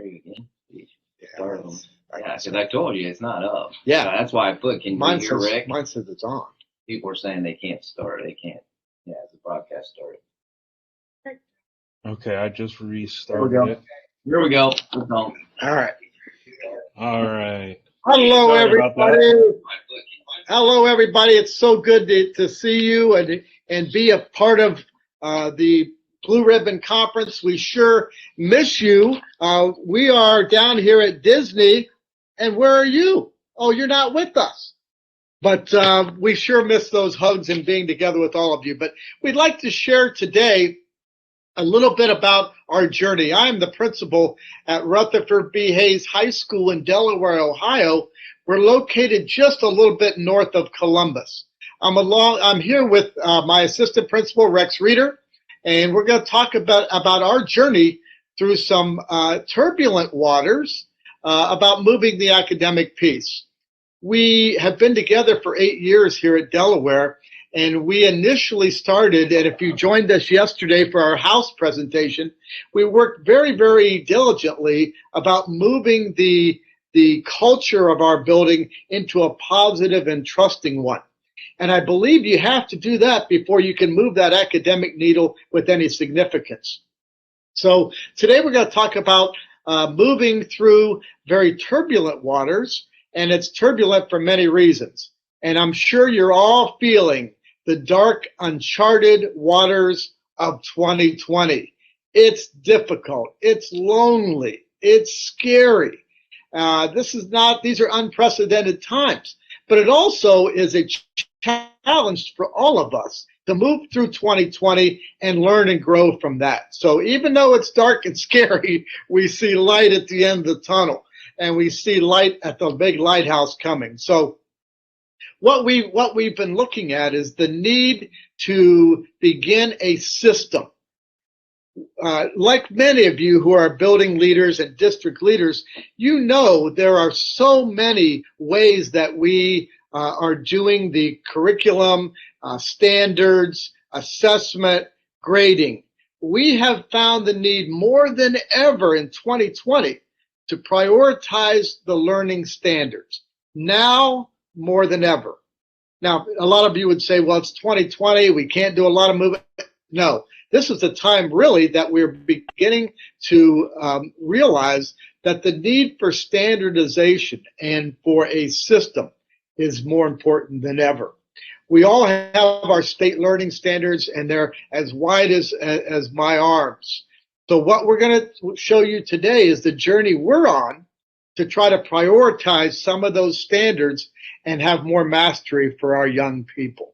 Here you go. Yeah, Yeah, because I told you it's not up. Yeah. So that's why I put, can you hear Rick? Mine says it's on. People are saying they can't start. They can't. Yeah, the broadcast started. Okay, I just restarted it. Here we go. We're going. All right. All right. Hello, Sorry about that. everybody. Hello, everybody. It's so good to see you and be a part of the Blue Ribbon Conference. We sure miss you. We are down here at Disney, and where are you? Oh, you're not with us. But we sure miss those hugs and being together with all of you. But we'd like to share today a little bit about our journey. I'm the principal at Rutherford B. Hayes High School in Delaware, Ohio. We're located just a little bit north of Columbus. I'm here with my assistant principal, Rex Reeder, and we're going to talk about our journey through some turbulent waters about moving the academic piece. We have been together for 8 years here at Delaware, and we initially started, and if you joined us yesterday for our house presentation, we worked very, very diligently about moving the culture of our building into a positive and trusting one. And I believe you have to do that before you can move that academic needle with any significance. So today we're going to talk about moving through very turbulent waters, and it's turbulent for many reasons. And I'm sure you're all feeling the dark, uncharted waters of 2020. It's difficult. It's lonely. It's scary. These are unprecedented times, but it also is a challenge for all of us to move through 2020 and learn and grow from that. So even though it's dark and scary, we see light at the end of the tunnel, and we see light at the big lighthouse coming. So what we've been looking at is the need to begin a system. Like many of you who are building leaders and district leaders, you know there are so many ways that we are doing the curriculum, standards, assessment, grading. We have found the need more than ever in 2020 to prioritize the learning standards. Now more than ever. Now, a lot of you would say, well, it's 2020, we can't do a lot of movement. No, this is a time really that we're beginning to realize that the need for standardization and for a system is more important than ever. We all have our state learning standards, and they're as wide as my arms. So what we're going to show you today is the journey we're on to try to prioritize some of those standards and have more mastery for our young people.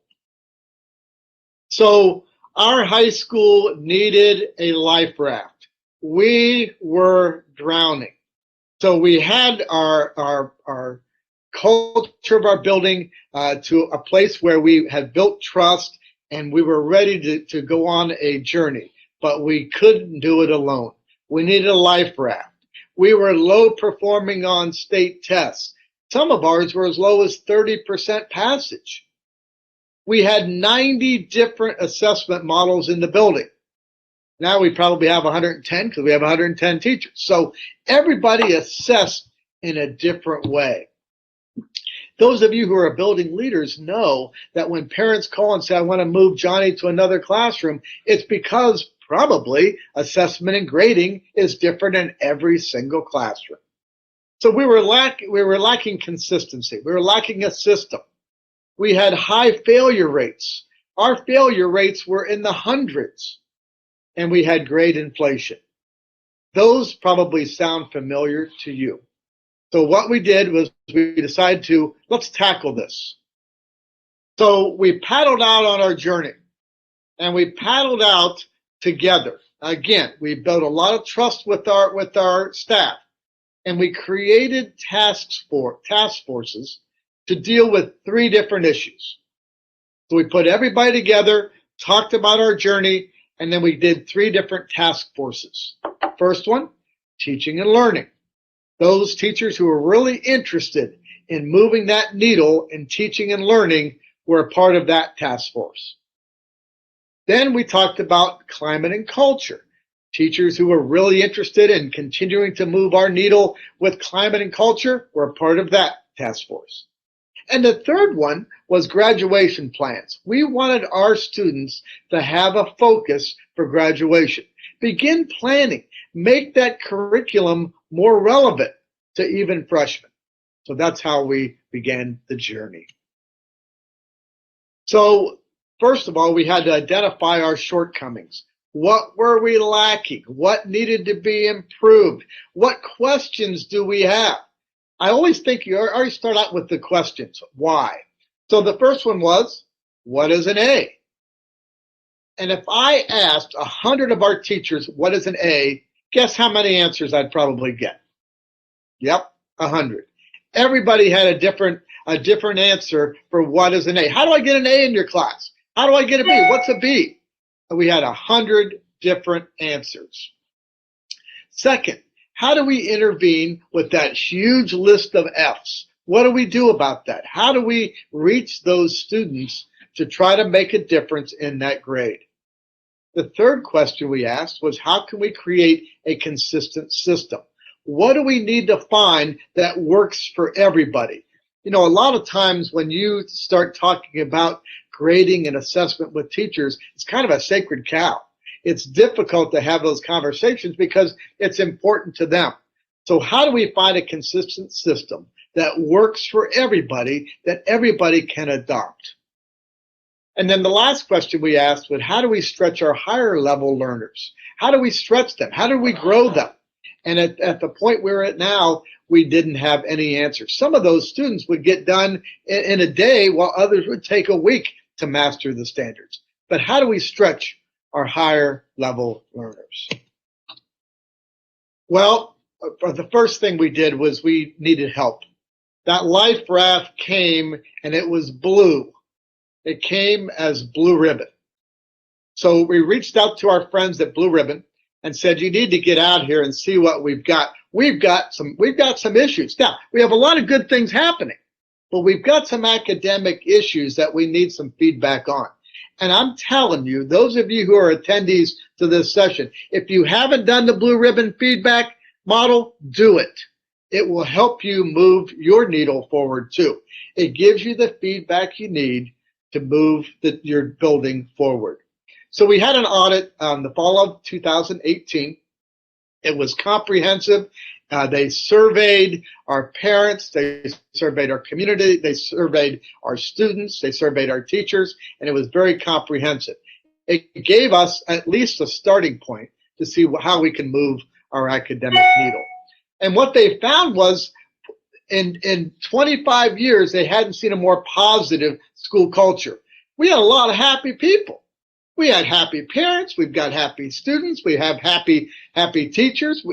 So our high school needed a life raft. We were drowning. So we had our culture of our building to a place where we had built trust, and we were ready to go on a journey, but we couldn't do it alone. We needed a life raft. We were low performing on state tests. Some of ours were as low as 30% passage. We had 90 different assessment models in the building. Now we probably have 110 because we have 110 teachers. So everybody assessed in a different way. Those of you who are building leaders know that when parents call and say, I want to move Johnny to another classroom, it's because probably assessment and grading is different in every single classroom. So we were lacking consistency. We were lacking a system. We had high failure rates. Our failure rates were in the hundreds, and we had grade inflation. Those probably sound familiar to you. So what we did was we decided let's tackle this. So we paddled out on our journey, and we paddled out together. Again, we built a lot of trust with our staff, and we created task forces to deal with 3 different issues. So we put everybody together, talked about our journey, and then we did 3 different task forces. First one, teaching and learning. Those teachers who were really interested in moving that needle in teaching and learning were a part of that task force. Then we talked about climate and culture, Teachers who were really interested in continuing to move our needle with climate and culture were a part of that task force. And the third one was graduation plans. We wanted our students to have a focus for graduation. Begin planning. Make that curriculum more relevant to even freshmen. So that's how we began the journey. So first of all, we had to identify our shortcomings. What were we lacking? What needed to be improved? What questions do we have? I always think you already start out with the questions. Why? So the first one was, what is an A? And if I asked 100 of our teachers, what is an A? Guess how many answers I'd probably get? Yep, 100. Everybody had a different answer for what is an A. How do I get an A in your class? How do I get a B? What's a B? And we had 100 different answers. Second, how do we intervene with that huge list of Fs? What do we do about that? How do we reach those students to try to make a difference in that grade? The third question we asked was, how can we create a consistent system? What do we need to find that works for everybody? You know, a lot of times when you start talking about grading and assessment with teachers, it's kind of a sacred cow. It's difficult to have those conversations because it's important to them. So how do we find a consistent system that works for everybody, that everybody can adopt? And then the last question we asked was, how do we stretch our higher level learners? How do we stretch them? How do we grow them? And at the point we're at now, we didn't have any answers. Some of those students would get done in a day while others would take a week to master the standards. But how do we stretch our higher level learners? Well, the first thing we did was we needed help. That life raft came and it was blue. It came as Blue Ribbon. So we reached out to our friends at Blue Ribbon and said, you need to get out here and see what we've got. We've got some issues. Now, we have a lot of good things happening, but we've got some academic issues that we need some feedback on. And I'm telling you, those of you who are attendees to this session, if you haven't done the Blue Ribbon feedback model, do it. It will help you move your needle forward too. It gives you the feedback you need to move your building forward. So we had an audit the fall of 2018. It was comprehensive. They surveyed our parents, they surveyed our community, they surveyed our students, they surveyed our teachers, and it was very comprehensive. It gave us at least a starting point to see how we can move our academic needle. And what they found was in 25 years, they hadn't seen a more positive school culture. We had a lot of happy people. We had happy parents. We've got happy students. We have happy teachers.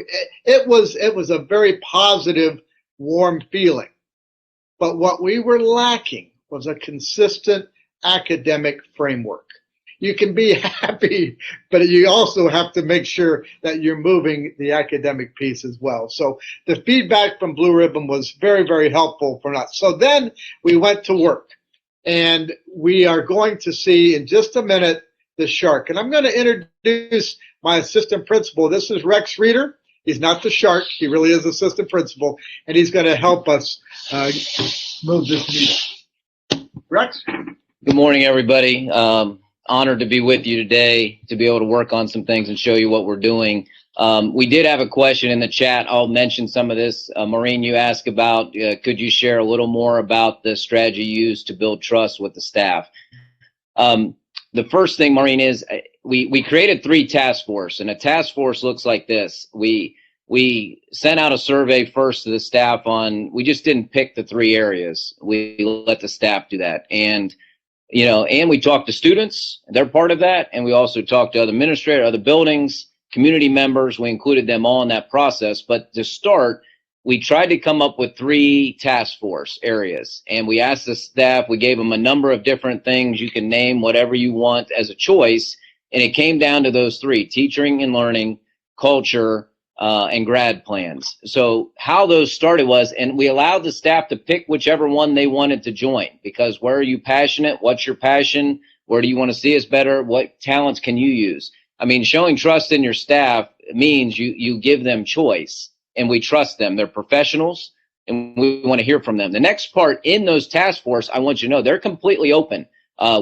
It was a very positive, warm feeling. But what we were lacking was a consistent academic framework. You can be happy, but you also have to make sure that you're moving the academic piece as well. So the feedback from Blue Ribbon was very, very helpful for us. So then we went to work, and we are going to see in just a minute the shark. And I'm going to introduce my assistant principal. This is Rex Reeder. He's not the shark. He really is assistant principal, and he's going to help us move this meeting. Rex? Good morning, everybody. Honored to be with you today to be able to work on some things and show you what we're doing. We did have a question in the chat. I'll mention some of this. Maureen, you asked about, could you share a little more about the strategy used to build trust with the staff? The first thing, Maureen, is we created 3 task force, and a task force looks like this. We sent out a survey first to the staff we just didn't pick the 3 areas. We let the staff do that. And we talked to students, they're part of that. And we also talked to other administrators, other buildings, community members. We included them all in that process. But to start, we tried to come up with 3 task force areas. And we asked the staff, we gave them a number of different things. You can name whatever you want as a choice. And it came down to those 3, teaching and learning, culture, and grad plans. So how those started was, and we allowed the staff to pick whichever one they wanted to join, because where are you passionate? What's your passion? Where do you want to see us better? What talents can you use? I mean, showing trust in your staff means you give them choice, and we trust them. They're professionals, and we want to hear from them. The next part in those task force, I want you to know they're completely open.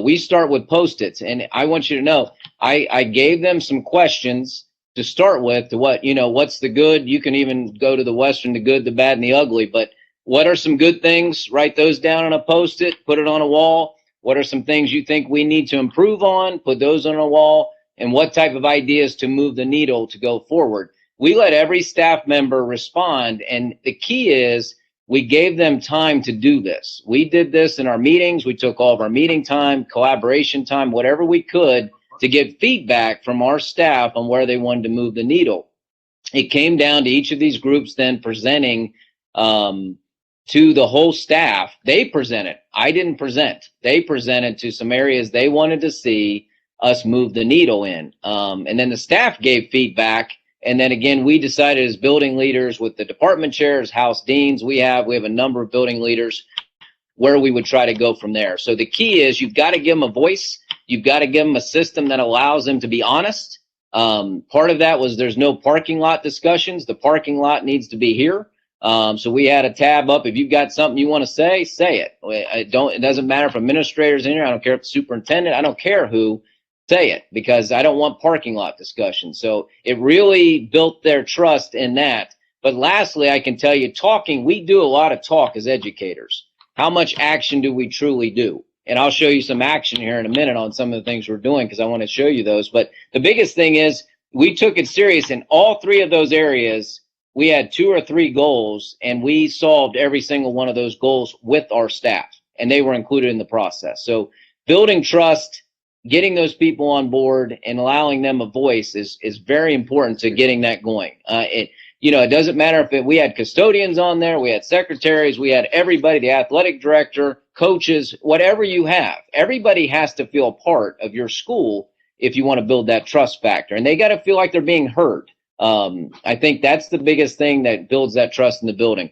We start with Post-its, and I want you to know I gave them some questions to start with. To what's the good? You can even go to the Western, the good, the bad, and the ugly. But what are some good things? Write those down on a Post-it, put it on a wall. What are some things you think we need to improve on? Put those on a wall. And what type of ideas to move the needle to go forward? We let every staff member respond, and the key is we gave them time to do this. We did this in our meetings. We took all of our meeting time, collaboration time, whatever we could to get feedback from our staff on where they wanted to move the needle. It came down to each of these groups then presenting to the whole staff. They presented. I didn't present. They presented to some areas they wanted to see us move the needle in. And then the staff gave feedback. And then again, we decided as building leaders with the department chairs, house deans, we have a number of building leaders where we would try to go from there. So the key is you've got to give them a voice. You've got to give them a system that allows them to be honest. Part of that was there's no parking lot discussions. The parking lot needs to be here. So we had a tab up. If you've got something you want to say it. It doesn't matter if administrators in here. I don't care if the superintendent, I don't care who. Say it, because I don't want parking lot discussion. So it really built their trust in that. But lastly, I can tell you, we do a lot of talk as educators. How much action do we truly do? And I'll show you some action here in a minute on some of the things we're doing, because I want to show you those. But the biggest thing is we took it serious in all three of those areas. We had 2 or 3 goals, and we solved every single one of those goals with our staff, and they were included in the process. So building trust, getting those people on board and allowing them a voice is very important to getting that going. It doesn't matter if we had custodians on there, we had secretaries, we had everybody, the athletic director, coaches, whatever you have. Everybody has to feel a part of your school if you want to build that trust factor. And they got to feel like they're being heard. I think that's the biggest thing that builds that trust in the building.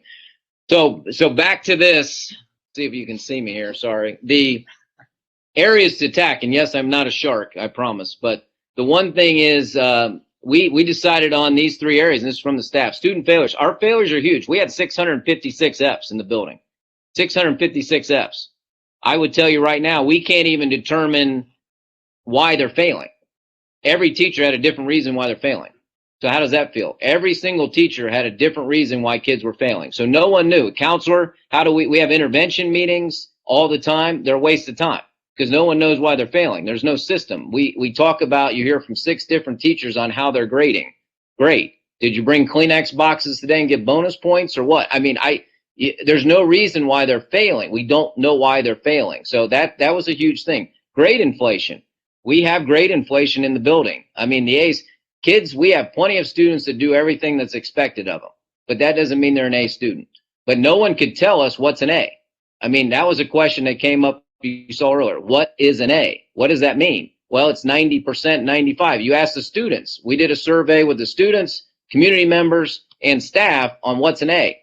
So back to this. See if you can see me here. Sorry. The areas to attack, and yes, I'm not a shark, I promise, but the one thing is we decided on these 3 areas, and this is from the staff. Student failures. Our failures are huge. We had 656 Fs in the building. 656 Fs. I would tell you right now, we can't even determine why they're failing. Every teacher had a different reason why they're failing. So how does that feel? Every single teacher had a different reason why kids were failing. So no one knew. Counselor, we have intervention meetings all the time. They're a waste of time, because no one knows why they're failing. There's no system. We talk about, you hear from 6 different teachers on how they're grading. Great. Did you bring Kleenex boxes today and get bonus points or what? I mean, there's no reason why they're failing. We don't know why they're failing. So that was a huge thing. Grade inflation. We have grade inflation in the building. I mean, the A's, kids, we have plenty of students that do everything that's expected of them, but that doesn't mean they're an A student. But no one could tell us what's an A. I mean, that was a question that came up. You saw earlier, what is an A? What does that mean? Well, it's 90%, 95. You ask the students. We did a survey with the students, community members, and staff on what's an A.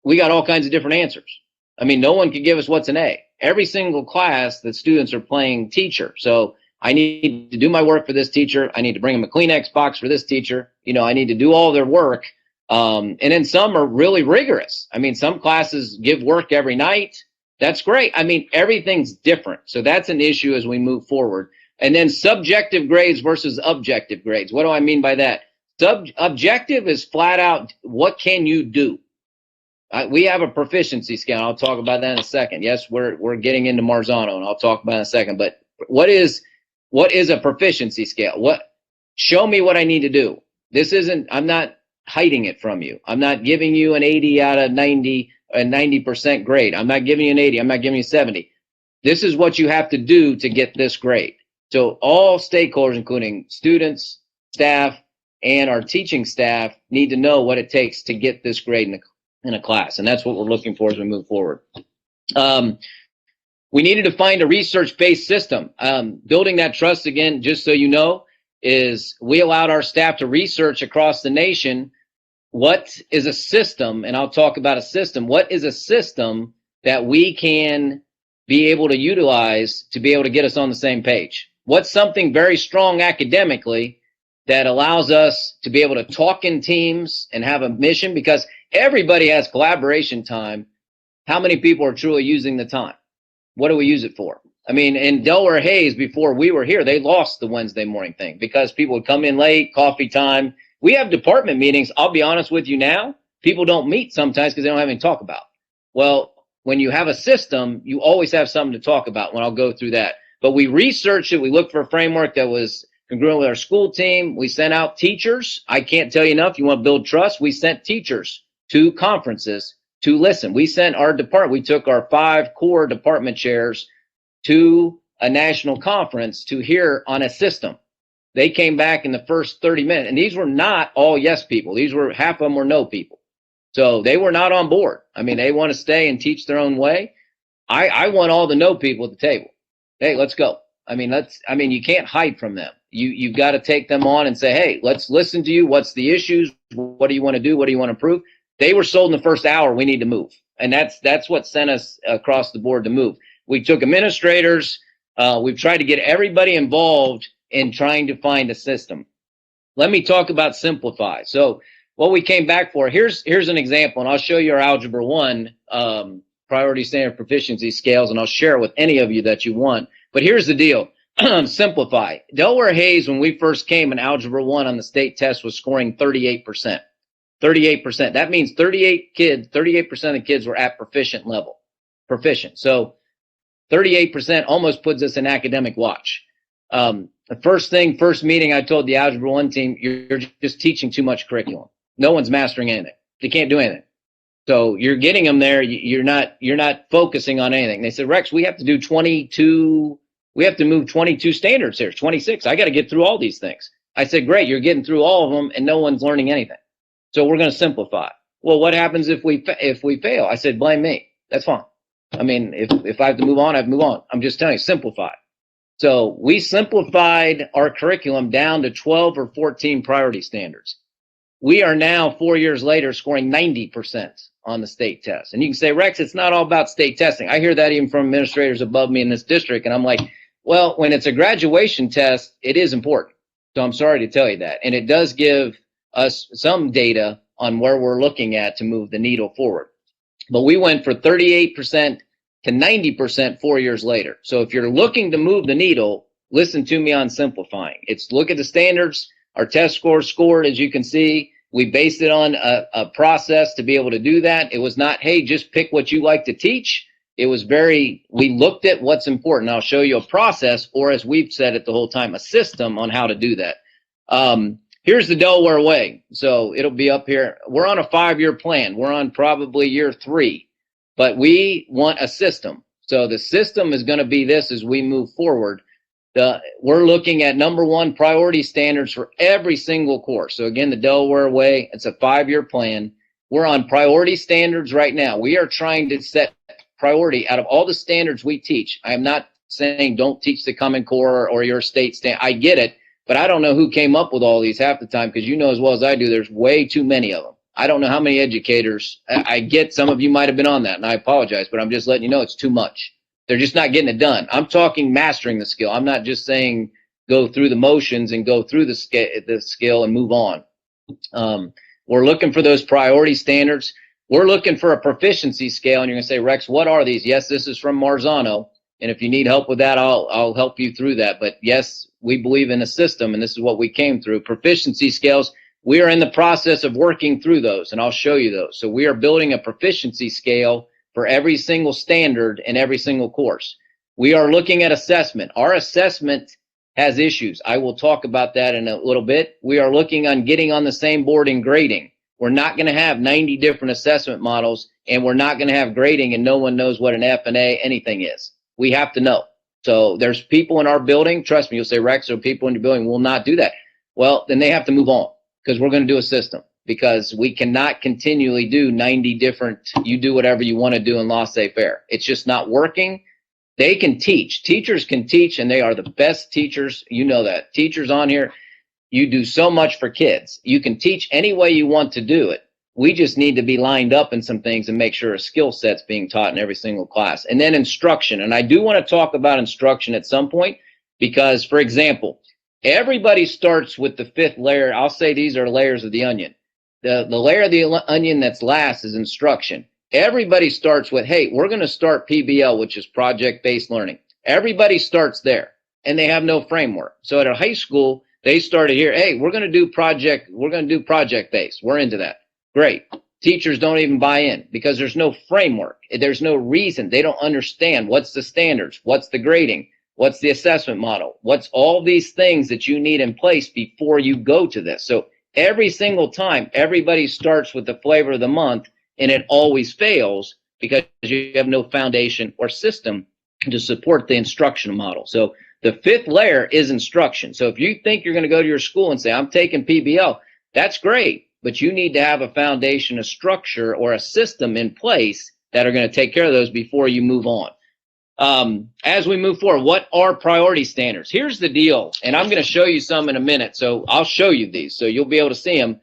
We got all kinds of different answers. I mean, no one could give us what's an A. Every single class, the students are playing teacher. So I need to do my work for this teacher. I need to bring them a Kleenex box for this teacher. I need to do all their work. And then some are really rigorous. I mean, some classes give work every night. That's great. I mean, everything's different. So that's an issue as we move forward. And then subjective grades versus objective grades. What do I mean by that? Objective is flat out, what can you do? We have a proficiency scale. I'll talk about that in a second. Yes, we're getting into Marzano, and I'll talk about it in a second. But what is a proficiency scale? Show me what I need to do. I'm not hiding it from you. I'm not giving you an 80 out of 90. A 90% grade. I'm not giving you an 80. I'm not giving you 70. This is what you have to do to get this grade. So all stakeholders, including students, staff, and our teaching staff, need to know what it takes to get this grade in a class. And that's what we're looking for as we move forward. We needed to find a research-based system. Building that trust, again, just so you know, is we allowed our staff to research across the nation what is a system, and I'll talk about a system. What is a system that we can be able to utilize to be able to get us on the same page? What's something very strong academically that allows us to be able to talk in teams and have a mission, because everybody has collaboration time. How many people are truly using the time? What do we use it for? I mean, in Delaware Hayes, before we were here, they lost the Wednesday morning thing because people would come in late, coffee time. We have department meetings. I'll be honest with you now. People don't meet sometimes because they don't have anything to talk about. Well, when you have a system, you always have something to talk about when I'll go through that. But we researched it. We looked for a framework that was congruent with our school team. We sent out teachers. I can't tell you enough. You want to build trust? We sent teachers to conferences to listen. We sent our department. We took our 5 core department chairs to a national conference to hear on a system. They came back in the first 30 minutes, and these were not all yes people. These were, half of them were no people. So they were not on board. I mean, they want to stay and teach their own way. I want all the no people at the table. Hey, let's go. I mean, you can't hide from them. You've got to take them on and say, hey, let's listen to you. What's the issues? What do you want to do? What do you want to prove? They were sold in the first hour. We need to move. And that's what sent us across the board to move. We took administrators. We've tried to get everybody involved in trying to find a system. Let me talk about simplify. So what we came back for, here's an example, and I'll show you our Algebra 1 priority standard proficiency scales, and I'll share it with any of you that you want. But here's the deal. Simplify. Delaware Hayes, when we first came in Algebra 1 on the state test, was scoring 38%. 38%. That means 38% of the kids were at proficient level. Proficient. So 38% almost puts us in academic watch. The first meeting, I told the Algebra 1 team, you're just teaching too much curriculum. No one's mastering anything. They can't do anything. So you're getting them there. You're not focusing on anything. They said, Rex, we have to do 22. We have to move 22 standards here. 26. I got to get through all these things. I said, great. You're getting through all of them and no one's learning anything. So we're going to simplify. Well, what happens if we fail? I said, blame me. That's fine. I mean, if I have to move on, I have to move on. I'm just telling you, simplify. So we simplified our curriculum down to 12 or 14 priority standards. We are now 4 years later scoring 90% on the state test. And you can say, Rex, it's not all about state testing. I hear that even from administrators above me in this district. And I'm like, well, when it's a graduation test, it is important. So I'm sorry to tell you that. And it does give us some data on where we're looking at to move the needle forward. But we went for 38% to 90% 4 years later. So if you're looking to move the needle, listen to me on simplifying. It's look at the standards. Our test scores scored, as you can see. We based it on a process to be able to do that. It was not, hey, just pick what you like to teach. It was we looked at what's important. I'll show you a process, or as we've said it the whole time, a system on how to do that. Here's the Delaware way. So it'll be up here. We're on a 5-year plan. We're on probably year 3, but we want a system. So the system is going to be this as we move forward. We're looking at number 1 priority standards for every single course. So again, the Delaware way, it's a 5-year plan. We're on priority standards right now. We are trying to set priority out of all the standards we teach. I am not saying don't teach the Common Core or your state standard. I get it, but I don't know who came up with all these half the time, because you know as well as I do, there's way too many of them. I don't know how many educators. I get some of you might have been on that, and I apologize, but I'm just letting you know it's too much. They're just not getting it done. I'm talking mastering the skill. I'm not just saying go through the motions and go through the skill and move on. We're looking for those priority standards. We're looking for a proficiency scale, and you're going to say, Rex, what are these? Yes, this is from Marzano, and if you need help with that, I'll help you through that. But yes, we believe in a system, and this is what we came through. Proficiency scales, we are in the process of working through those, and I'll show you those. So we are building a proficiency scale for every single standard in every single course. We are looking at assessment. Our assessment has issues. I will talk about that in a little bit. We are looking on getting on the same board in grading. We're not going to have 90 different assessment models, and we're not going to have grading and no one knows what an F and A anything is. We have to know. So there's people in our building, trust me, you'll say, Rex, so people in your building will not do that. Well, then they have to move on, because we're going to do a system, because we cannot continually do 90 different, you do whatever you want to do and laissez-faire. It's just not working. They can teach. Teachers can teach, and they are the best teachers. You know that. Teachers on here, you do so much for kids. You can teach any way you want to do it. We just need to be lined up in some things and make sure a skill set's being taught in every single class. And then instruction. And I do want to talk about instruction at some point, because, for example, Everybody starts with the fifth layer. I'll say these are layers of the onion. The layer of the onion that's last is instruction. Everybody starts with, hey, we're going to start PBL, which is project-based learning. Everybody starts there, and they have no framework. So at a high school, they started here, hey, we're going to do project-based. We're into that. Great. Teachers don't even buy in because there's no framework. There's no reason. They don't understand what's the standards, what's the grading, what's the assessment model, what's all these things that you need in place before you go to this. So every single time, everybody starts with the flavor of the month, and it always fails because you have no foundation or system to support the instructional model. So the fifth layer is instruction. So if you think you're going to go to your school and say, I'm taking PBL, that's great, but you need to have a foundation, a structure, or a system in place that are going to take care of those before you move on. As we move forward, what are priority standards? Here's the deal, and I'm going to show you some in a minute, so I'll show you these so you'll be able to see them.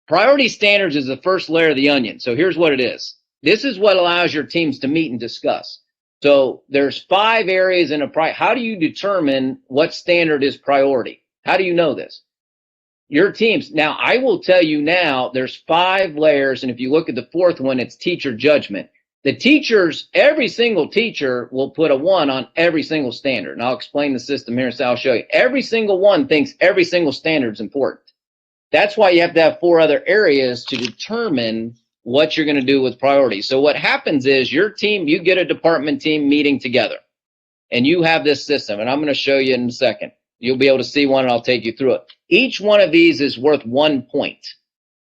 Priority standards is the first layer of the onion. So here's what it is. This is what allows your teams to meet and discuss. So there's 5 areas in a how do you determine what standard is priority? How do you know this? Your teams. Now, I will tell you now, there's 5 layers, and if you look at the 4th one, it's teacher judgment. The teachers, every single teacher will put a 1 on every single standard. And I'll explain the system here, so I'll show you. Every single one thinks every single standard is important. That's why you have to have 4 other areas to determine what you're going to do with priorities. So what happens is your team, you get a department team meeting together, and you have this system, and I'm going to show you in a second. You'll be able to see one, and I'll take you through it. Each one of these is worth 1 point,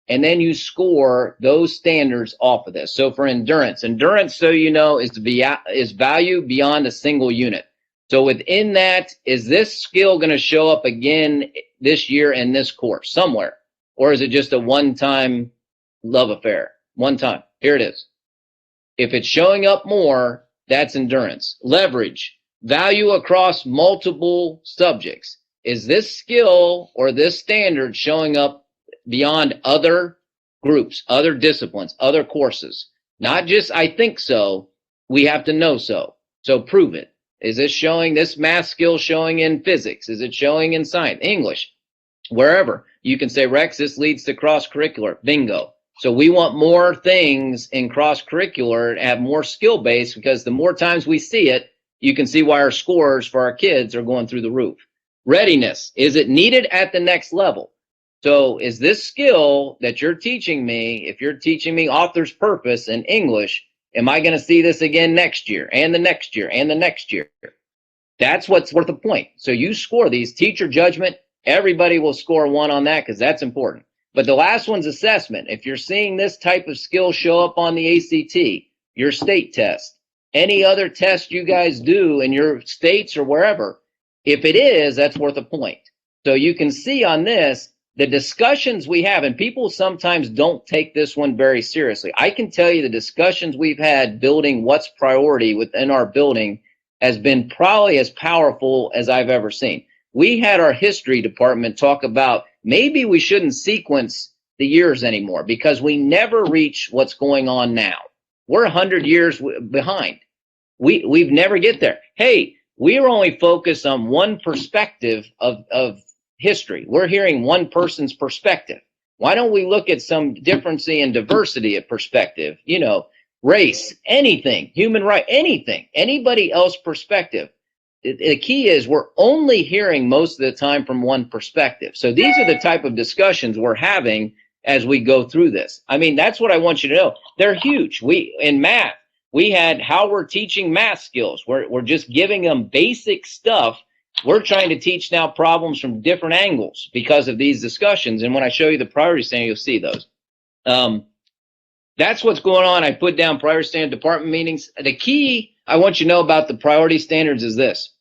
and then you score those standards off of this. So for endurance, so you know, is value beyond a single unit. So within that, is this skill going to show up again this year in this course somewhere? Or is it just a one-time love affair? One time. Here it is. If it's showing up more, that's endurance. Leverage. Value across multiple subjects. Is this skill or this standard showing up beyond other groups, other disciplines, other courses? Not just I think so. We have to know so. So prove it. Is this math skill showing in physics? Is it showing in science, English, wherever? You can say, Rex, this leads to cross-curricular. Bingo. So we want more things in cross-curricular, have more skill-based, because the more times we see it, you can see why our scores for our kids are going through the roof. Readiness. Is it needed at the next level? So is this skill that you're teaching me, if you're teaching me author's purpose in English, am I going to see this again next year and the next year and the next year? That's what's worth a point. So you score these. Teacher judgment, everybody will score 1 on that because that's important. But the last one's assessment. If you're seeing this type of skill show up on the ACT, your state test, any other test you guys do in your states or wherever, if it is, that's worth a point. So you can see on this, the discussions we have, and people sometimes don't take this one very seriously. I can tell you the discussions we've had building what's priority within our building has been probably as powerful as I've ever seen. We had our history department talk about maybe we shouldn't sequence the years anymore because we never reach what's going on now. We're 100 years behind. We've never get there. Hey, we're only focused on one perspective of history. We're hearing one person's perspective. Why don't we look at some difference and diversity of perspective? You know, race, anything, human right, anything, anybody else's perspective. The key is we're only hearing most of the time from one perspective. So these are the type of discussions we're having as we go through this. I mean, that's what I want you to know. They're huge. In math, we had how we're teaching math skills. We're just giving them basic stuff. We're trying to teach now problems from different angles because of these discussions. And when I show you the priority standard, you'll see those. That's what's going on. I put down priority standard department meetings. The key I want you to know about the priority standards is this.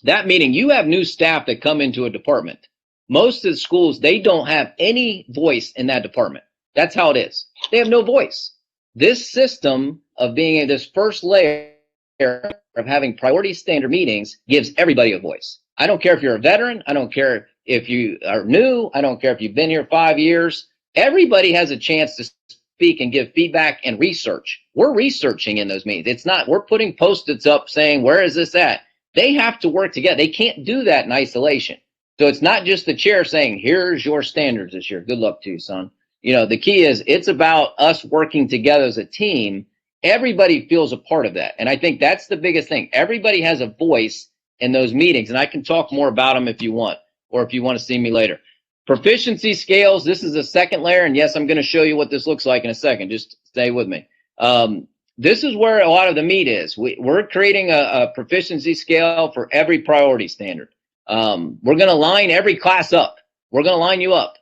That meeting, you have new staff that come into a department. Most of the schools, they don't have any voice in that department. That's how it is. They have no voice. This system of being in this first layer of having priority standard meetings gives everybody a voice. I don't care if you're a veteran. I don't care if you are new. I don't care if you've been here 5 years. Everybody has a chance to speak and give feedback and research. We're researching in those meetings. It's not, we're putting Post-its up saying, where is this at? They have to work together. They can't do that in isolation. So it's not just the chair saying, here's your standards this year. Good luck to you, son. You know, the key is it's about us working together as a team. Everybody feels a part of that. And I think that's the biggest thing. Everybody has a voice in those meetings. And I can talk more about them if you want, or if you want to see me later. Proficiency scales, this is a second layer. And yes, I'm going to show you what this looks like in a second. Just stay with me. This is where a lot of the meat is. We're creating a proficiency scale for every priority standard. We're going to line every class up. We're going to line you up.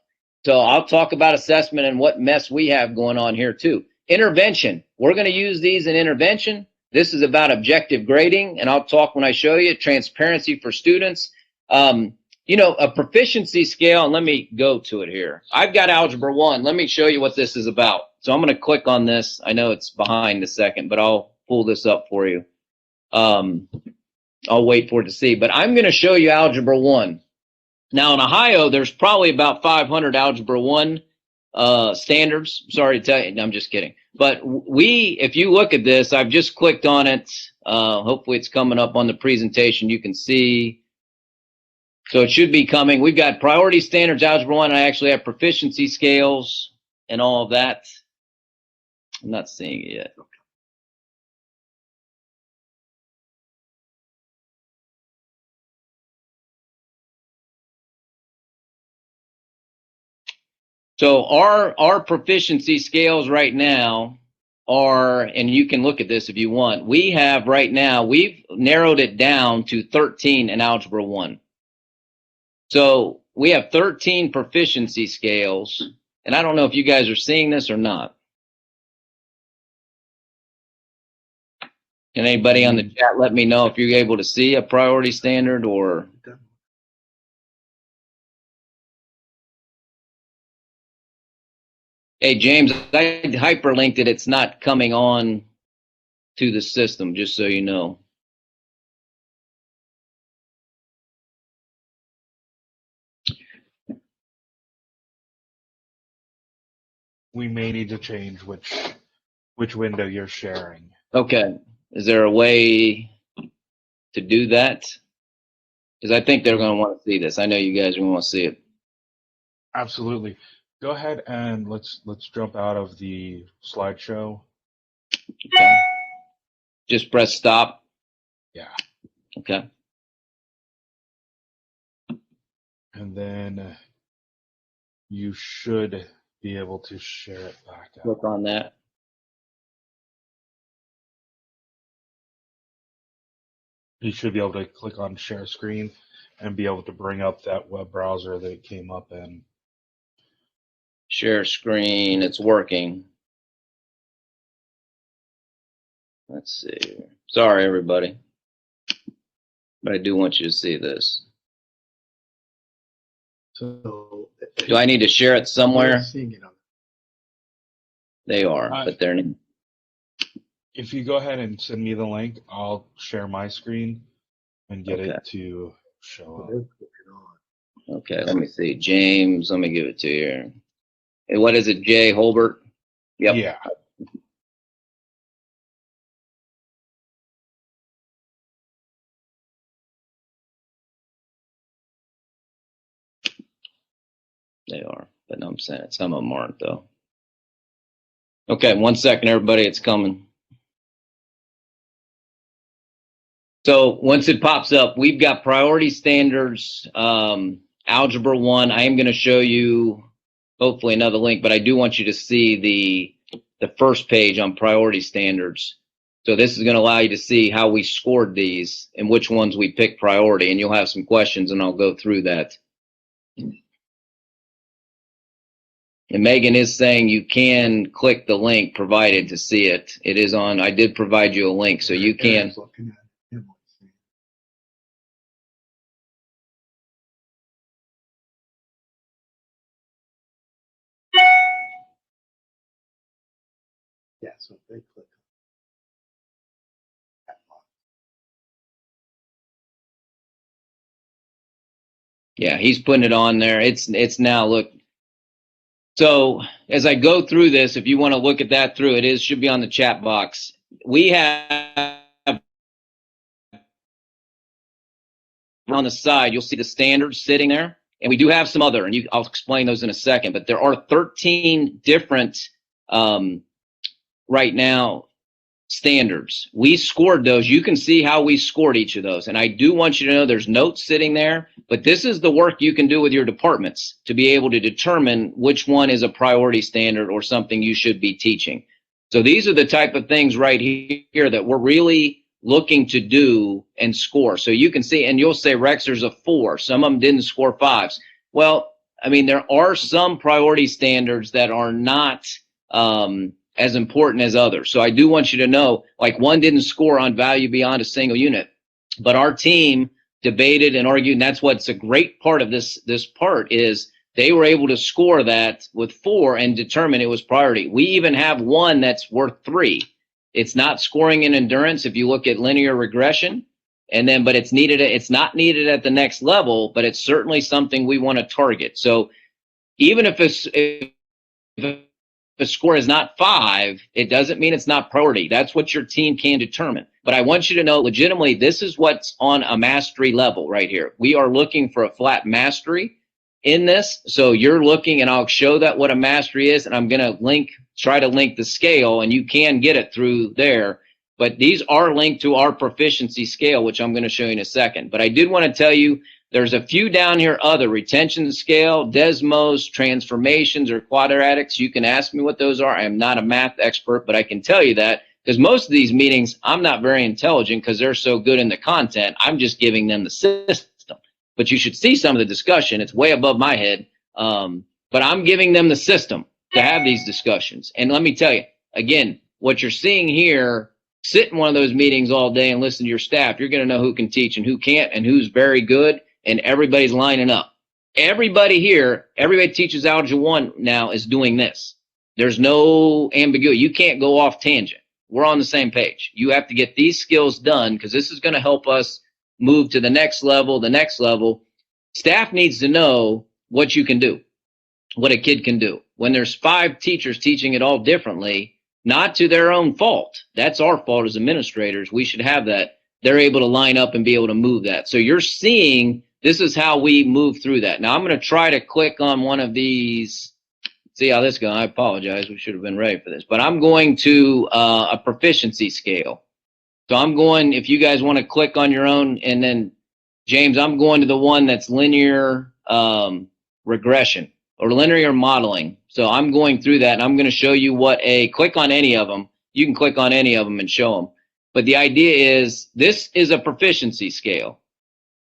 So I'll talk about assessment and what mess we have going on here too. Intervention. We're going to use these in intervention. This is about objective grading, and I'll talk when I show you. Transparency for students. You know, a proficiency scale, and let me go to it here. I've got Algebra 1. Let me show you what this is about. So I'm going to click on this. I know it's behind a second, but I'll pull this up for you. I'll wait for it to see, but I'm going to show you Algebra 1. Now in Ohio, there's probably about 500 Algebra 1 standards. Sorry to tell you, no, I'm just kidding. But if you look at this, I've just clicked on it. Hopefully it's coming up on the presentation. You can see. So it should be coming. We've got priority standards, Algebra 1. I actually have proficiency scales and all of that. I'm not seeing it yet. So our proficiency scales right now are, and you can look at this if you want, we have right now, we've narrowed it down to 13 in Algebra 1. So we have 13 proficiency scales, and I don't know if you guys are seeing this or not. Can anybody on the chat let me know if you're able to see a priority standard or... Hey, James, I hyperlinked it. It's not coming on to the system, just so you know. We may need to change which window you're sharing. Okay. Is there a way to do that? Because I think they're going to want to see this. I know you guys are going to want to see it. Absolutely. Go ahead and let's jump out of the slideshow. Okay. Just press stop. Yeah. Okay. And then you should be able to share it back out. Click on that. You should be able to click on share screen and be able to bring up that web browser that it came up in. Share screen. It's working. Let's see. Sorry, everybody. But I do want you to see this. So, Do I need to share it somewhere? Seeing it on. They are, but they're... If you go ahead and send me the link, I'll share my screen and get it to show up. Okay, let me see. James, let me give it to you. And what is it, Jay Holbert? Yep. Yeah. They are, but no, I'm saying it. Some of them aren't, though. Okay, 1 second, everybody. It's coming. So once it pops up, we've got priority standards, Algebra 1. I am going to show you hopefully another link, but I do want you to see the first page on priority standards. So this is going to allow you to see how we scored these and which ones we picked priority, and you'll have some questions, and I'll go through that. And Megan is saying you can click the link provided to see it. It is on, I did provide you a link, so you can. Yeah, so if they click on that box. Yeah, he's putting it on there. It's now, look. So as I go through this, if you want to look at that through, it should be on the chat box. We have on the side, you'll see the standards sitting there. And we do have some other, and I'll explain those in a second, but there are 13 different, right now, standards. We scored those. You can see how we scored each of those. And I do want you to know there's notes sitting there, but this is the work you can do with your departments to be able to determine which one is a priority standard or something you should be teaching. So these are the type of things right here that we're really looking to do and score. So you can see, and you'll say, Rex, there's a 4. Some of them didn't score 5s. Well, I mean, there are some priority standards that are not, as important as others. So I do want you to know, like, one didn't score on value beyond a single unit, but our team debated and argued, and that's what's a great part of this part is they were able to score that with 4 and determine it was priority. We even have one that's worth 3. It's not scoring in endurance if you look at linear regression, and then, but it's needed. It's not needed at the next level, but it's certainly something we want to target. So even if the score is not 5, it doesn't mean it's not priority. That's what your team can determine. But I want you to know, legitimately, this is what's on a mastery level right here. We are looking for a flat mastery in this. So you're looking, and I'll show that what a mastery is, and I'm going to try to link the scale, and you can get it through there. But these are linked to our proficiency scale, which I'm going to show you in a second. But I did want to tell you, there's a few down here, other retention scale, Desmos, transformations, or quadratics. You can ask me what those are. I am not a math expert, but I can tell you that because most of these meetings, I'm not very intelligent because they're so good in the content. I'm just giving them the system. But you should see some of the discussion. It's way above my head. But I'm giving them the system to have these discussions. And let me tell you, again, what you're seeing here, sit in one of those meetings all day and listen to your staff. You're going to know who can teach and who can't and who's very good. And everybody's lining up. Everybody here, everybody teaches Algebra 1 now is doing this. There's no ambiguity. You can't go off tangent. We're on the same page. You have to get these skills done because this is going to help us move to the next level, the next level. Staff needs to know what you can do, what a kid can do. When there's 5 teachers teaching it all differently, not to their own fault. That's our fault as administrators. We should have that. They're able to line up and be able to move that. So you're seeing this is how we move through that. Now I'm going to try to click on one of these. See how this goes. I apologize. We should have been ready for this. But I'm going to a proficiency scale. So I'm going, if you guys want to click on your own, and then James, I'm going to the one that's linear regression or linear modeling. So I'm going through that, and I'm going to show you what click on any of them. You can click on any of them and show them. But the idea is this is a proficiency scale.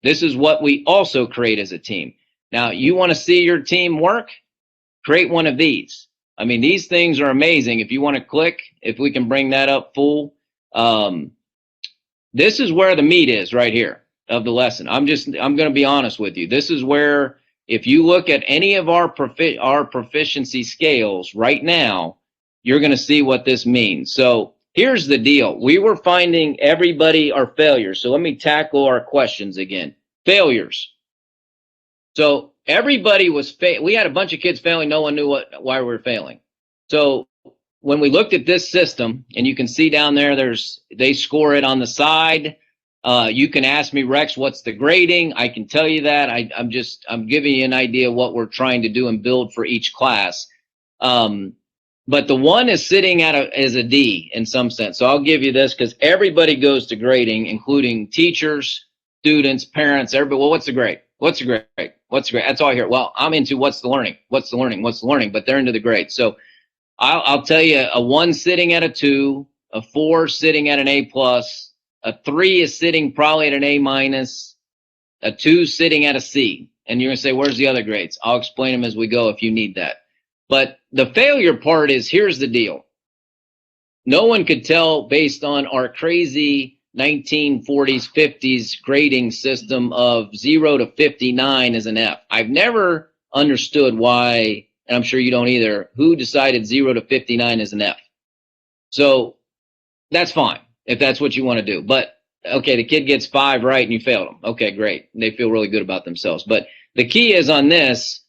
This is what we also create as a team. Now, you want to see your team work? Create one of these. I mean, these things are amazing. If you want to click, if we can bring that up full, this is where the meat is right here of the lesson. I'm going to be honest with you. This is where, if you look at any of our proficiency scales right now, you're going to see what this means. So here's the deal. We were finding everybody are failures. So let me tackle our questions again. Failures. So everybody was we had a bunch of kids failing. No one knew why we were failing. So when we looked at this system, and you can see down there, they score it on the side. You can ask me, Rex, what's the grading? I can tell you that. I'm giving you an idea of what we're trying to do and build for each class. But the one is sitting as a D in some sense. So I'll give you this because everybody goes to grading, including teachers, students, parents, everybody. Well, what's the grade? What's the grade? What's the grade? That's all I hear. Well, I'm into what's the learning? What's the learning? What's the learning? But they're into the grade. So I'll tell you, a 1 sitting at a 2, a 4 sitting at an A+, a 3 is sitting probably at an A-, a 2 sitting at a C. And you're going to say, where's the other grades? I'll explain them as we go if you need that. But the failure part is, here's the deal. No one could tell based on our crazy 1940s, 50s grading system of 0 to 59 is an F. I've never understood why, and I'm sure you don't either, who decided 0 to 59 is an F. So that's fine if that's what you want to do. But, okay, the kid gets 5 right and you failed them. Okay, great. They feel really good about themselves. But the key is on this,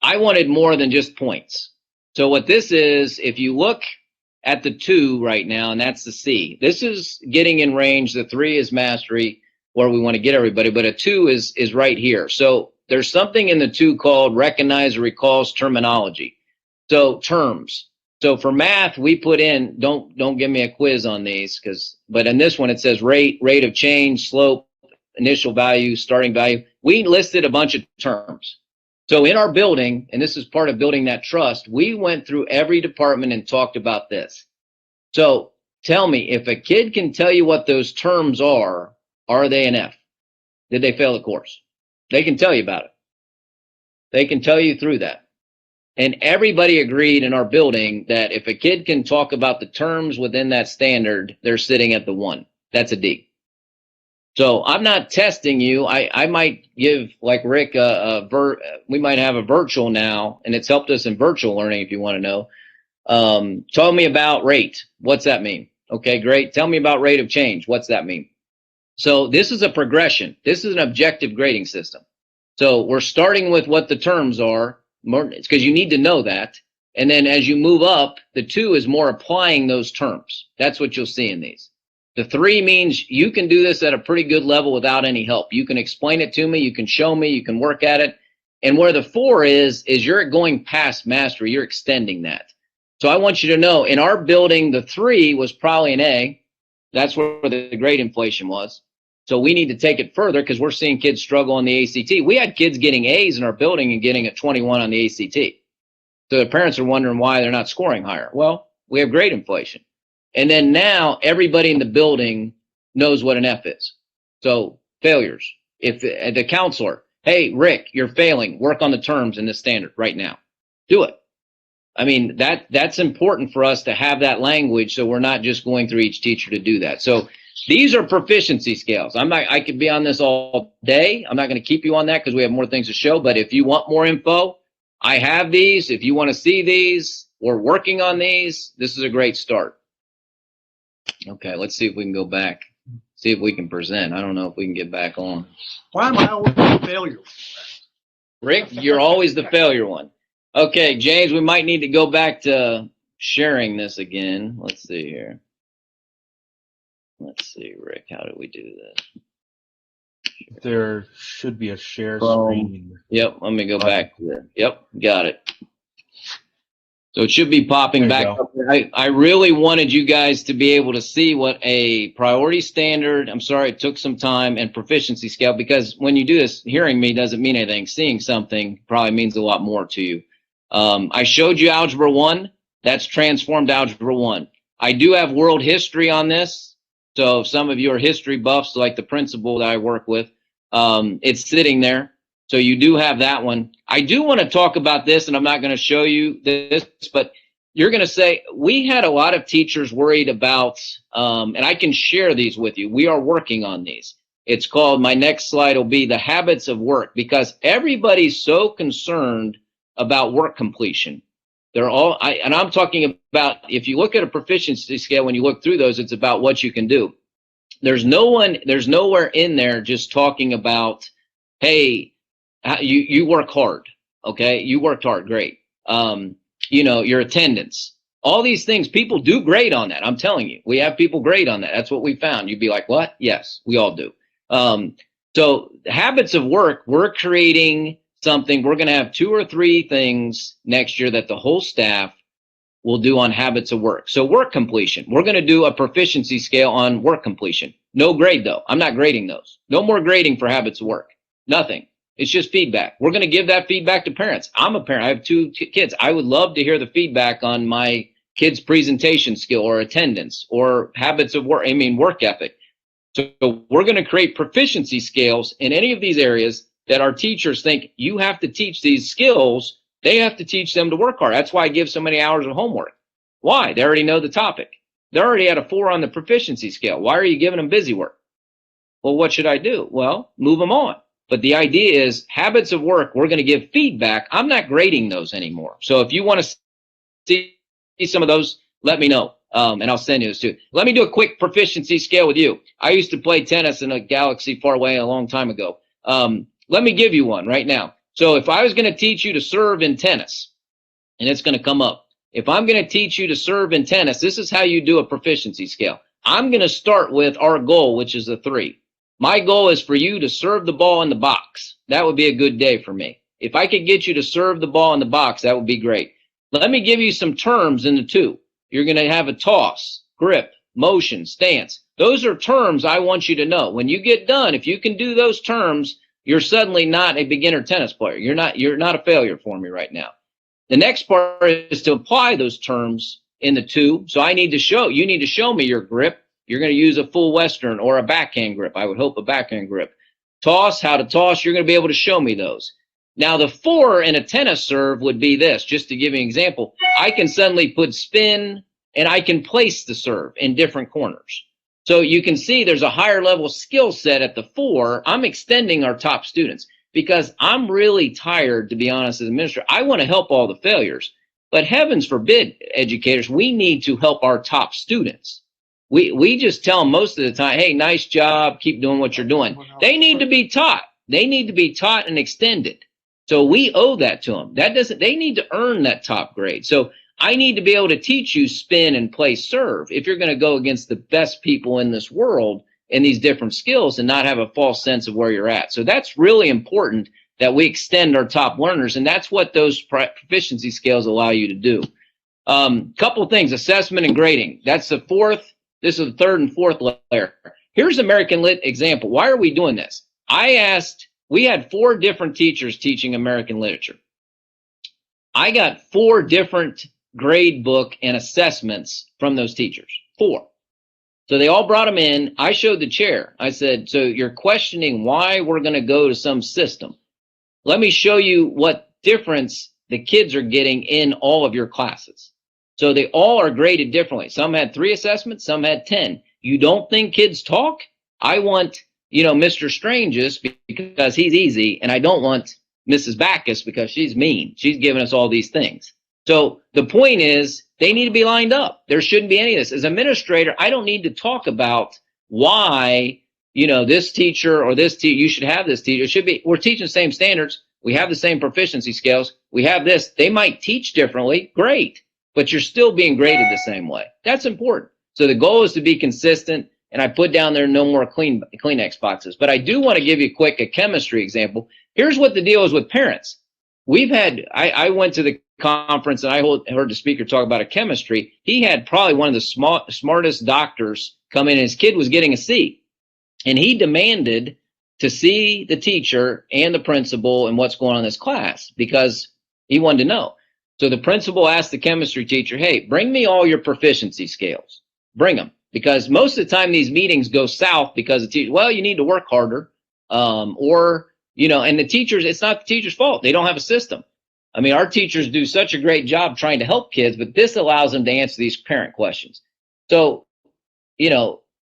I wanted more than just points. So what this is, if you look at the 2 right now, and that's the C, this is getting in range. The 3 is mastery. where we want to get everybody, but a 2 is right here. So there's something in the 2 called recognize or recalls terminology. So terms. So for math, we put in, don't give me a quiz on these, but in this one it says rate of change, slope, initial value, starting value. We listed a bunch of terms. So in our building, and this is part of building that trust, we went through every department and talked about this. So tell me, if a kid can tell you what those terms are they an F? Did they fail the course? They can tell you about it. They can tell you through that. And everybody agreed in our building that if a kid can talk about the terms within that standard, they're sitting at the 1. That's a D. So I'm not testing you. I might give, like Rick, we might have a virtual now, and it's helped us in virtual learning if you want to know. Tell me about rate. What's that mean? Okay, great. Tell me about rate of change. What's that mean? So this is a progression. This is an objective grading system. So we're starting with what the terms are. It's because you need to know that. And then as you move up, the 2 is more applying those terms. That's what you'll see in these. The 3 means you can do this at a pretty good level without any help. You can explain it to me. You can show me. You can work at it. And where the 4 is you're going past mastery. You're extending that. So I want you to know, in our building, the 3 was probably an A. That's where the grade inflation was. So we need to take it further because we're seeing kids struggle on the ACT. We had kids getting A's in our building and getting a 21 on the ACT. So the parents are wondering why they're not scoring higher. Well, we have grade inflation. And then now everybody in the building knows what an F is. So failures. If the counselor, hey, Rick, you're failing. Work on the terms in this standard right now. Do it. I mean, that's important for us to have that language so we're not just going through each teacher to do that. So these are proficiency scales. I could be on this all day. I'm not going to keep you on that because we have more things to show. But if you want more info, I have these. If you want to see these, we're working on these. This is a great start. Okay, let's see if we can go back. See if we can present. I don't know if we can get back on. Why am I always a failure? Rick, you're always the failure one. Okay, James, we might need to go back to sharing this again. Let's see here. Let's see, Rick, how do we do this? There should be a share Chrome. screen. Yep, let me go back to that. Yep, got it. So it should be popping back up. I really wanted you guys to be able to see what a priority standard, I'm sorry it took some time, and proficiency scale, because when you do this, hearing me doesn't mean anything. Seeing something probably means a lot more to you. I showed you Algebra 1. That's transformed Algebra 1. I do have world history on this. So if some of you are history buffs, like the principal that I work with, it's sitting there. So you do have that one. I do want to talk about this, and I'm not going to show you this, but you're going to say, we had a lot of teachers worried about, and I can share these with you. We are working on these. It's called, my next slide will be the habits of work, because everybody's so concerned about work completion. They're all, and I'm talking about, if you look at a proficiency scale, when you look through those, it's about what you can do. There's nowhere in there just talking about, hey, you work hard. Okay. You worked hard. Great. Your attendance, all these things, people do great on that. I'm telling you, we have people great on that. That's what we found. You'd be like, what? Yes, we all do. So habits of work, we're creating something. We're going to have 2 or 3 things next year that the whole staff will do on habits of work. So work completion, we're going to do a proficiency scale on work completion. No grade though. I'm not grading those. No more grading for habits of work. Nothing. It's just feedback. We're going to give that feedback to parents. I'm a parent. I have 2 kids. I would love to hear the feedback on my kids' presentation skill or attendance or habits of work. Work ethic. So we're going to create proficiency scales in any of these areas that our teachers think you have to teach these skills. They have to teach them to work hard. That's why I give so many hours of homework. Why? They already know the topic. They already had a 4 on the proficiency scale. Why are you giving them busy work? Well, what should I do? Well, move them on. But the idea is habits of work, we're going to give feedback. I'm not grading those anymore. So if you want to see some of those, let me know. And I'll send you those too. Let me do a quick proficiency scale with you. I used to play tennis in a galaxy far away a long time ago. Let me give you one right now. So if I was going to teach you to serve in tennis, and it's going to come up. If I'm going to teach you to serve in tennis, this is how you do a proficiency scale. I'm going to start with our goal, which is a 3. My goal is for you to serve the ball in the box. That would be a good day for me. If I could get you to serve the ball in the box, that would be great. Let me give you some terms in the 2. You're going to have a toss, grip, motion, stance. Those are terms I want you to know. When you get done, if you can do those terms, you're suddenly not a beginner tennis player. You're not a failure for me right now. The next part is to apply those terms in the 2. So you need to show me your grip. You're going to use a full Western or a backhand grip. I would hope a backhand grip. Toss, how to toss, you're going to be able to show me those. Now, the 4 in a tennis serve would be this, just to give you an example. I can suddenly put spin, and I can place the serve in different corners. So you can see there's a higher level skill set at the 4. I'm extending our top students because I'm really tired, to be honest, as an administrator. I want to help all the failures, but heavens forbid, educators, we need to help our top students. We just tell them most of the time, hey, nice job, keep doing what you're doing. They need to be taught. They need to be taught and extended. So we owe that to them. They need to earn that top grade. So I need to be able to teach you spin and play serve if you're going to go against the best people in this world in these different skills and not have a false sense of where you're at. So that's really important that we extend our top learners, and that's what those proficiency scales allow you to do. Couple things, assessment and grading. That's the 4th. This is the 3rd and 4th layer. Here's American Lit example. Why are we doing this? We had 4 different teachers teaching American literature. I got 4 different grade book and assessments from those teachers. 4. So they all brought them in. I showed the chair. I said, so you're questioning why we're going to go to some system. Let me show you what difference the kids are getting in all of your classes. So they all are graded differently. Some had 3 assessments, some had 10. You don't think kids talk? I want, Mr. Strange's because he's easy, and I don't want Mrs. Backus because she's mean. She's giving us all these things. So the point is they need to be lined up. There shouldn't be any of this. As an administrator, I don't need to talk about why, this teacher or this teacher, you should have this teacher. It should be, we're teaching the same standards. We have the same proficiency scales. We have this. They might teach differently. Great. But you're still being graded the same way. That's important. So the goal is to be consistent. And I put down there no more Kleenex boxes. But I do want to give you a chemistry example. Here's what the deal is with parents. I went to the conference and I heard the speaker talk about a chemistry. He had probably one of the smartest doctors come in, and his kid was getting a C. And he demanded to see the teacher and the principal and what's going on in this class because he wanted to know. So the principal asked the chemistry teacher, hey, bring me all your proficiency scales. Bring them. Because most of the time these meetings go south because the teacher, well, you need to work harder. And the teachers, it's not the teacher's fault. They don't have a system. I mean, our teachers do such a great job trying to help kids, but this allows them to answer these parent questions. So,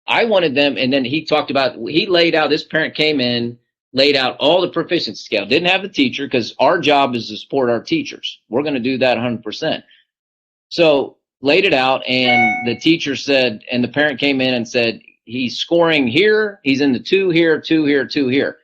I wanted them, and then he laid out, this parent came in, laid out all the proficiency scale. Didn't have the teacher because our job is to support our teachers. We're going to do that 100%. So laid it out, and the teacher said, and the parent came in and said, he's scoring here, he's in the 2 here, 2 here, 2 here.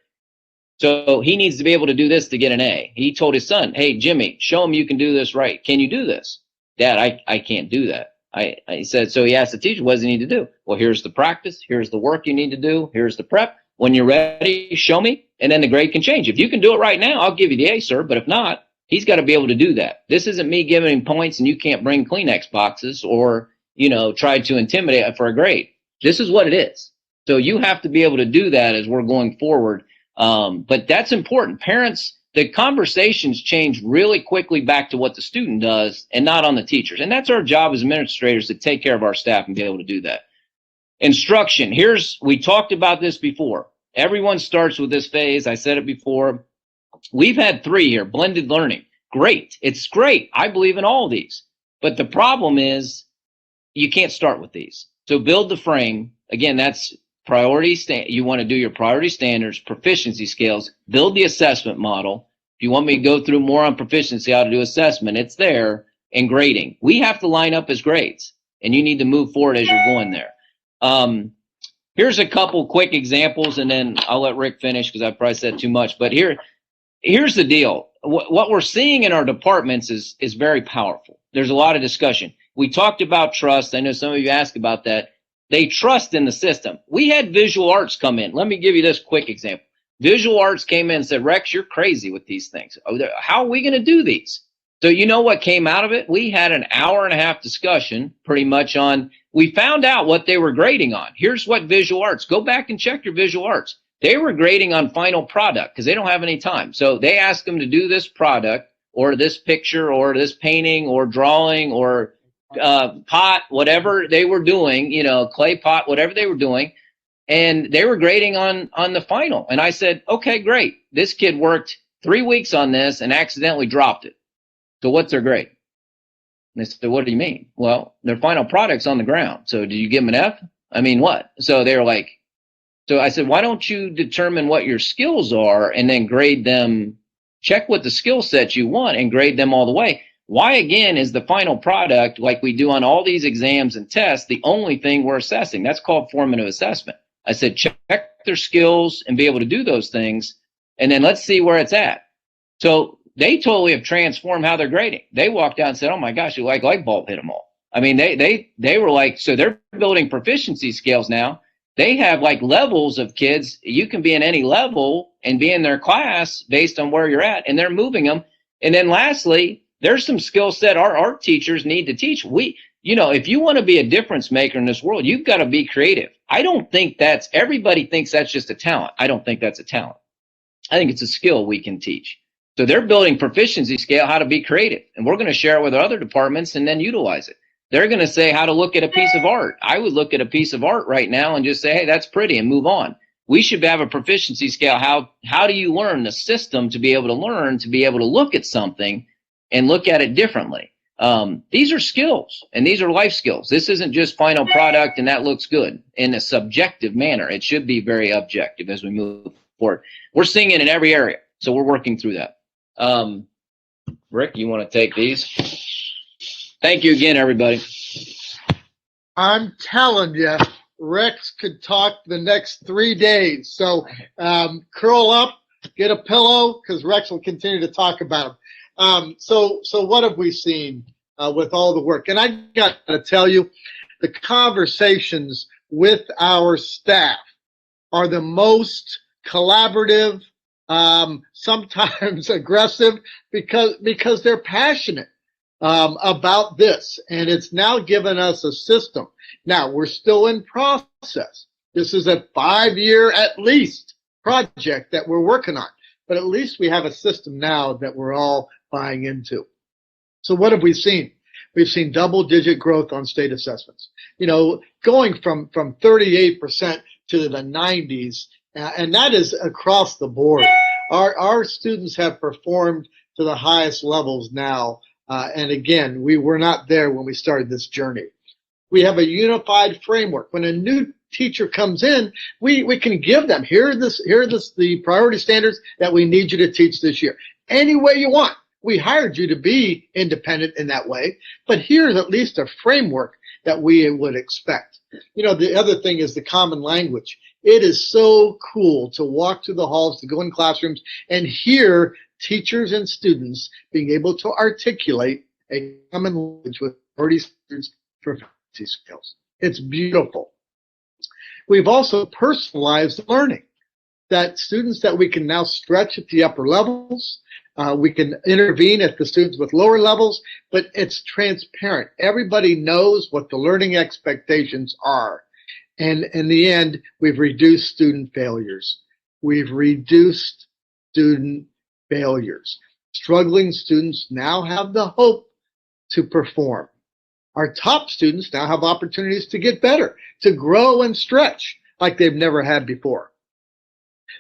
So he needs to be able to do this to get an A. He told his son, hey, Jimmy, show him you can do this right. Can you do this? Dad, I can't do that. I said, so he asked the teacher, what does he need to do? Well, here's the practice. Here's the work you need to do. Here's the prep. When you're ready, show me, and then the grade can change. If you can do it right now, I'll give you the A, sir. But if not, he's got to be able to do that. This isn't me giving him points and you can't bring Kleenex boxes or, try to intimidate for a grade. This is what it is. So you have to be able to do that as we're going forward. But that's important. Parents, the conversations change really quickly back to what the student does and not on the teachers. And that's our job as administrators, to take care of our staff and be able to do that. Instruction. We talked about this before. Everyone starts with this phase. I said it before. We've had 3 here, blended learning. Great. It's great. I believe in all these. But the problem is you can't start with these. So build the frame. Again, that's you want to do your priority standards, proficiency scales, build the assessment model. If you want me to go through more on proficiency, how to do assessment, it's there, and grading. We have to line up as grades, and you need to move forward as you're going there. Here's a couple quick examples, and then I'll let Rick finish because I probably said too much. But here's the deal. What we're seeing in our departments is very powerful. There's a lot of discussion. We talked about trust. I know some of you asked about that. They trust in the system. We had visual arts come in. Let me give you this quick example. Visual arts came in and said, Rex, you're crazy with these things. How are we going to do these? So you know what came out of it? We had an hour-and-a-half discussion pretty much on, we found out what they were grading on. Here's what visual arts, go back and check your visual arts. They were grading on final product because they don't have any time. So they asked them to do this product or this picture or this painting or drawing or pot, whatever they were doing, you know, clay pot, whatever they were doing. And they were grading on the final. And I said, okay, great. This kid worked 3 weeks on this and accidentally dropped it. So what's their grade? And they said, what do you mean? Well, their final product's on the ground. So did you give them an F? I mean, what? So they were like, so I said, why don't you determine what your skills are and then grade them, check what the skill sets you want and grade them all the way. Why, again, is the final product, like we do on all these exams and tests, the only thing we're assessing? That's called formative assessment. I said, check their skills and be able to do those things, and then let's see where it's at. So they totally have transformed how they're grading. They walked out and said, oh my gosh, like light bulb hit them all. I mean, they were like, so they're building proficiency scales now. They have like levels of kids. You can be in any level and be in their class based on where you're at, and they're moving them. And then lastly, there's some skill set our art teachers need to teach. You know, if you want to be a difference maker in this world, you've got to be creative. I don't think everybody thinks that's just a talent. I don't think that's a talent. I think it's a skill we can teach. So they're building proficiency scale, how to be creative. And we're going to share it with other departments and then utilize it. They're going to say how to look at a piece of art. I would look at a piece of art right now and just say, hey, that's pretty, and move on. We should have a proficiency scale. How do you learn the system to be able to learn, to be able to look at something and look at it differently? These are skills, and these are life skills. This isn't just final product and that looks good in a subjective manner. It should be very objective as we move forward. We're seeing it in every area, so we're working through that. Rick, you want to take these? Thank you again, everybody. I'm telling you, Rex could talk the next 3 days. So curl up, get a pillow, because Rex will continue to talk about them. So what have we seen with all the work? And I got to tell you, the conversations with our staff are the most collaborative, sometimes aggressive, because they're passionate about this, and it's now given us a system. Now, we're still in process. This is a 5-year at least project that we're working on, but at least we have a system now that we're all buying into. So what have we seen? We've seen double-digit growth on state assessments, you know, going from 38% to the 90s, and that is across the board. Our students have performed to the highest levels now. And again, we were not there when we started this journey. We have a unified framework. When a new teacher comes in, we can give them, here are the priority standards that we need you to teach this year. Any way you want. We hired you to be independent in that way, but here's at least a framework that we would expect. You know, the other thing is the common language. It is so cool to walk through the halls, to go in classrooms and hear teachers and students being able to articulate a common language with priority students' proficiency skills. It's beautiful. We've also personalized learning, that students that we can now stretch at the upper levels, we can intervene at the students with lower levels, but it's transparent. Everybody knows what the learning expectations are. And in the end, we've reduced student failures. We've reduced student failures. Struggling students now have the hope to perform. Our top students now have opportunities to get better, to grow and stretch like they've never had before.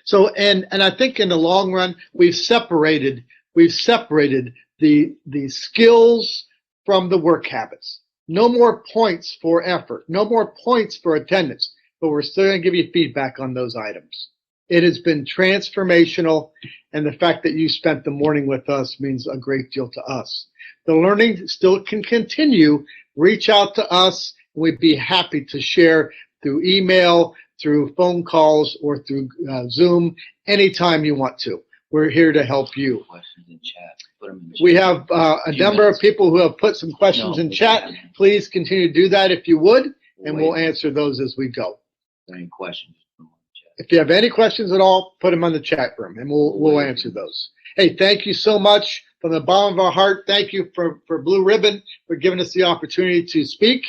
So, and I think in the long run, we've separated the skills from the work habits. No more points for effort, no more points for attendance, but we're still going to give you feedback on those items. It has been transformational, and the fact that you spent the morning with us means a great deal to us. The learning still can continue. Reach out to us. We'd be happy to share through email, through phone calls, or through Zoom anytime you want to. We're here to help you. Questions in chat. Put them in the We chat. have a number of people who have put some questions in chat. Please continue to do that if you would. and we'll answer those as we go. Any questions? If you have any questions at all, put them on the chat room, and we'll answer those. Hey, thank you so much from the bottom of our heart. Thank you for Blue Ribbon for giving us the opportunity to speak,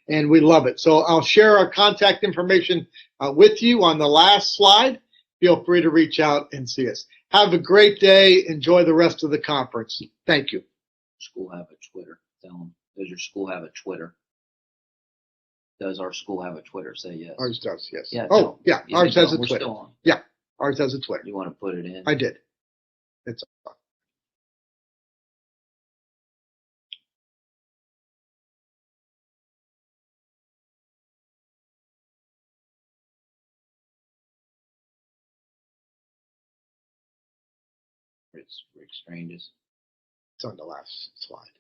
and we love it. So I'll share our contact information with you on the last slide. Feel free to reach out and see us. Have a great day. Enjoy the rest of the conference. Thank you. School have a Twitter? Tell them. Does your school have a Twitter? Does our school have a Twitter? Say yes. Ours does, yes. Yeah, oh, yeah. Ours has a We're Twitter. still on. Yeah, ours has a Twitter. You want to put it in? I did. It's It's Rick Strange's. on the last slide.